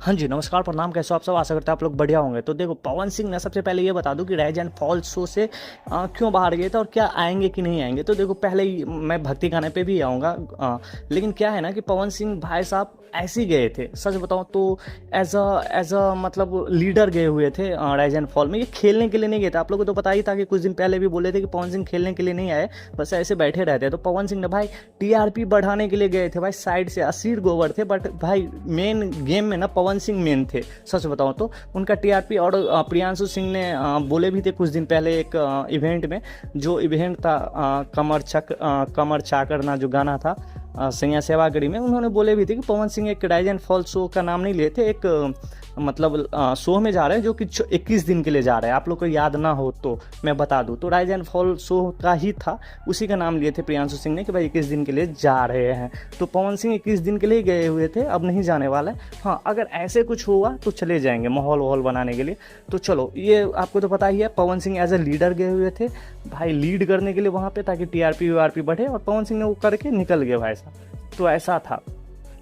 हाँ जी, नमस्कार, प्रणाम, कैसे हो आप सब? आशा करते हैं आप लोग बढ़िया होंगे। तो देखो, पवन सिंह ना, सबसे पहले ये बता दूँ कि राइज एंड फॉल शो से क्यों बाहर गए थे और क्या आएँगे कि नहीं आएँगे। तो देखो, पहले ही मैं भक्ति गाने पे भी आऊँगा, लेकिन क्या है ना कि पवन सिंह भाई साहब ऐसे ही गए थे। सच बताऊँ तो एज़ अ मतलब लीडर गए हुए थे राइज एंड फॉल में। ये खेलने के लिए नहीं गए थे। आप लोगों को तो पता ही था कि कुछ दिन पहले भी बोले थे कि पवन सिंह खेलने के लिए नहीं आए, बस ऐसे बैठे रहते हैं। तो पवन सिंह ने भाई टीआरपी बढ़ाने के लिए गए थे भाई, साइड से असीर गोवर थे, बट भाई मेन गेम में ना पवन सिंह मेन थे। सच बताऊं तो उनका टीआरपी। और प्रियांशु सिंह ने बोले भी थे कुछ दिन पहले एक इवेंट में, जो इवेंट था कमर चाकर ना जो गाना था सैया सेवागढ़ी में, उन्होंने बोले भी थे कि पवन सिंह एक राइज एंड फॉल शो का नाम नहीं लिए थे, एक मतलब शो में जा रहे हैं जो कि 21 दिन के लिए जा रहे हैं। आप लोग को याद ना हो तो मैं बता दूं, तो राइज एंड फॉल शो का ही था, उसी का नाम लिए थे प्रियांशु सिंह ने कि भाई 21 दिन के लिए जा रहे हैं। तो पवन सिंह 21 दिन के लिए गए हुए थे, अब नहीं जाने वाला है। हाँ, अगर ऐसे कुछ हुआ तो चले जाएंगे माहौल वाहौल बनाने के लिए। तो चलो, ये आपको तो पता ही है, Pawan Singh as a leader गए हुए थे भाई, लीड करने के लिए वहाँ पे, ताकि टीआरपी वीआरपी बढ़े, और पवन सिंह ने वो करके निकल गए भाई साहब। तो ऐसा था।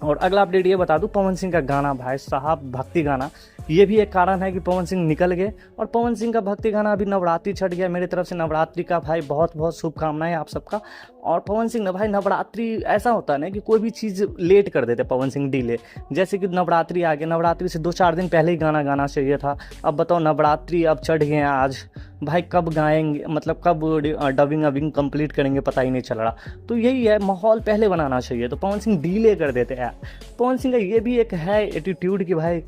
और अगला अपडेट ये बता दूं, पवन सिंह का गाना भाई साहब, भक्ति गाना, ये भी एक कारण है कि पवन सिंह निकल गए। और पवन सिंह का भक्ति गाना अभी नवरात्रि छट गया, मेरी तरफ से नवरात्रि का भाई बहुत बहुत शुभकामनाएं आप सबका। और पवन सिंह ना भाई, नवरात्रि ऐसा होता है ना कि कोई भी चीज़ लेट कर देते पवन सिंह, डिले। जैसे कि नवरात्रि आ गया, नवरात्रि से 2-4 दिन पहले ही गाना गाना चाहिए था। अब बताओ, नवरात्रि अब चढ़ गए हैं आज, भाई कब गाएंगे, मतलब कब डबिंग अबिंग कंप्लीट करेंगे पता ही नहीं चल रहा। तो यही है, माहौल पहले बनाना चाहिए, तो पवन सिंह डिले कर देते हैं। पवन सिंह का ये भी एक है एटीट्यूड कि भाई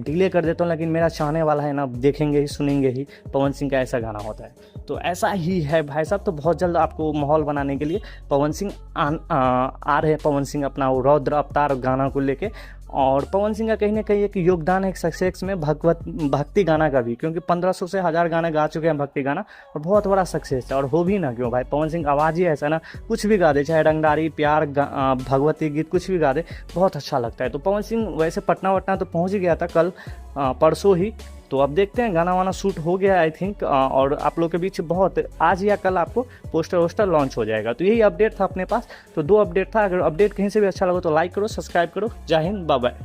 डिले कर देता हूँ, लेकिन मेरा चाहने वाला है ना, देखेंगे ही सुनेंगे ही। पवन सिंह का ऐसा गाना होता है, तो ऐसा ही है भाई साहब। तो बहुत जल्द आपको माहौल बनाने के लिए पवन सिंह आ रहे हैं। पवन सिंह अपना वो रौद्र अवतार गाना को लेके। और पवन सिंह का कहीं ना कहीं एक योगदान है सक्सेस में भक्ति गाना का भी, क्योंकि 1500 से 1000 गाना गा चुके हैं भक्ति गाना, और बहुत बड़ा सक्सेस है। और हो भी ना क्यों भाई, पवन सिंह आवाज़ ही ऐसा ना, कुछ भी गा दे, चाहे रंगदारी, प्यार, भगवती गीत, कुछ भी गा दे, बहुत अच्छा लगता है। तो पवन सिंह वैसे पटना वटना तो पहुँच ही गया था कल परसों ही। तो अब देखते हैं, गाना वाना शूट हो गया आई थिंक, और आप लोग के बीच बहुत आज या कल आपको पोस्टर वोस्टर लॉन्च हो जाएगा। तो यही अपडेट था अपने पास। तो 2 अपडेट था। अगर अपडेट कहीं से भी अच्छा लगा तो लाइक करो, सब्सक्राइब करो। जय हिंद, बाय बाय।